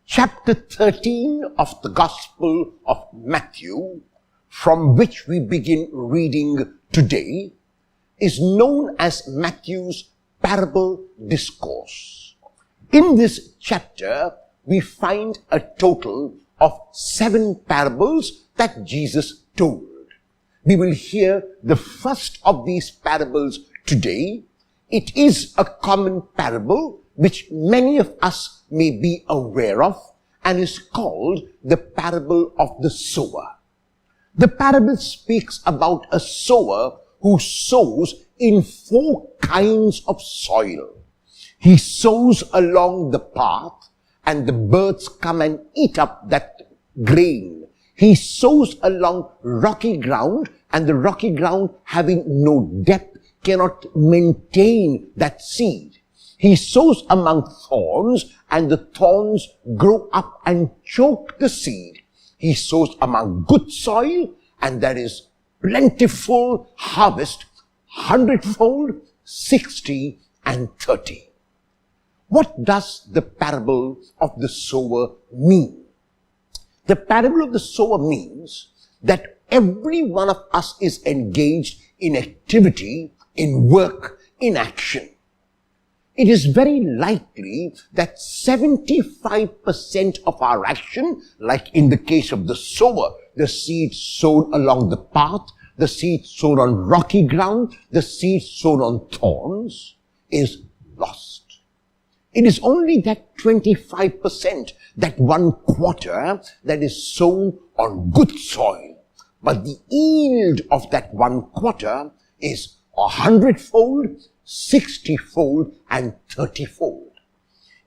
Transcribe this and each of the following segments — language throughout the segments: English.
Chapter 13 of the Gospel of Matthew, from which we begin reading today, is known as Matthew's parable discourse. In this chapter, we find a total of 7 parables that Jesus told. We will hear the first of these parables today. It is a common parable which many of us may be aware of and is called the parable of the sower. The parable speaks about a sower who sows in 4 kinds of soil. He sows along the path and the birds come and eat up that grain. He sows along rocky ground, and the rocky ground, having no depth, cannot maintain that seed. He sows among thorns, and the thorns grow up and choke the seed. He sows among good soil, and there is plentiful harvest, 100-fold, 60, and 30. What does the parable of the sower mean? The parable of the sower means that every one of us is engaged in activity, in work, in action. It is very likely that 75% of our action, like in the case of the sower, the seed sown along the path, the seed sown on rocky ground, the seed sown on thorns, is lost. It is only that 25%, that 1/4, that is sown on good soil. But the yield of that 1/4 is 100-fold, 60-fold, and 30-fold.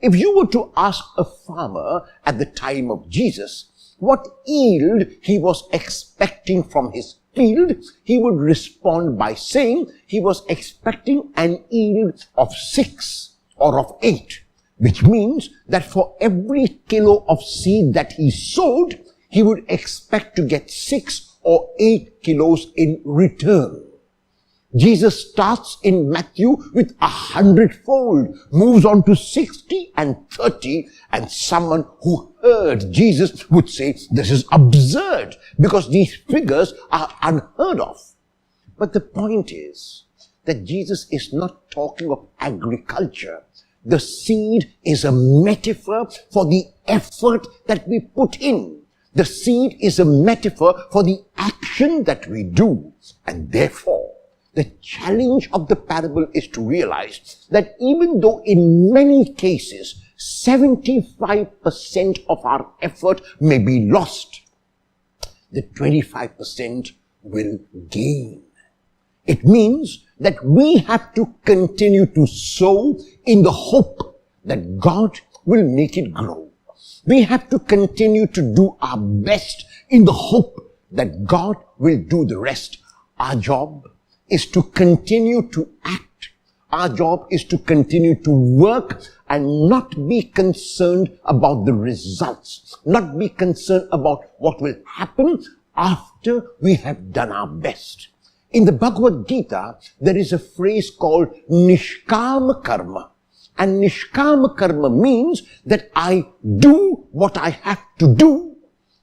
If you were to ask a farmer at the time of Jesus what yield he was expecting from his field, he would respond by saying he was expecting an yield of 6 or of 8, which means that for every kilo of seed that he sowed, he would expect to get 6 or 8 kilos in return. Jesus starts in Matthew with 100-fold, moves on to 60 and 30, and someone who heard Jesus would say, this is absurd, because these figures are unheard of. But the point is that Jesus is not talking of agriculture. The seed is a metaphor for the effort that we put in. The seed is a metaphor for the action that we do. And therefore, the challenge of the parable is to realize that even though in many cases 75% of our effort may be lost, the 25% will gain. It means that we have to continue to sow in the hope that God will make it grow. We have to continue to do our best in the hope that God will do the rest. Our job is to continue to act. Our job is to continue to work and not be concerned about the results, not be concerned about what will happen after we have done our best. In the Bhagavad Gita, there is a phrase called Nishkama Karma. And Nishkama Karma means that I do what I have to do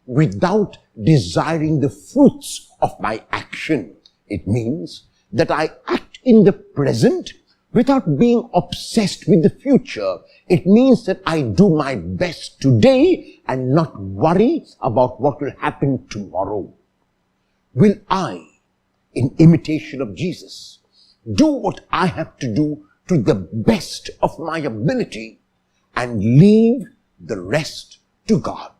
without desiring the fruits of my action. It means that I act in the present without being obsessed with the future. It means that I do my best today and not worry about what will happen tomorrow. Will I, in imitation of Jesus, do what I have to do to the best of my ability and leave the rest to God?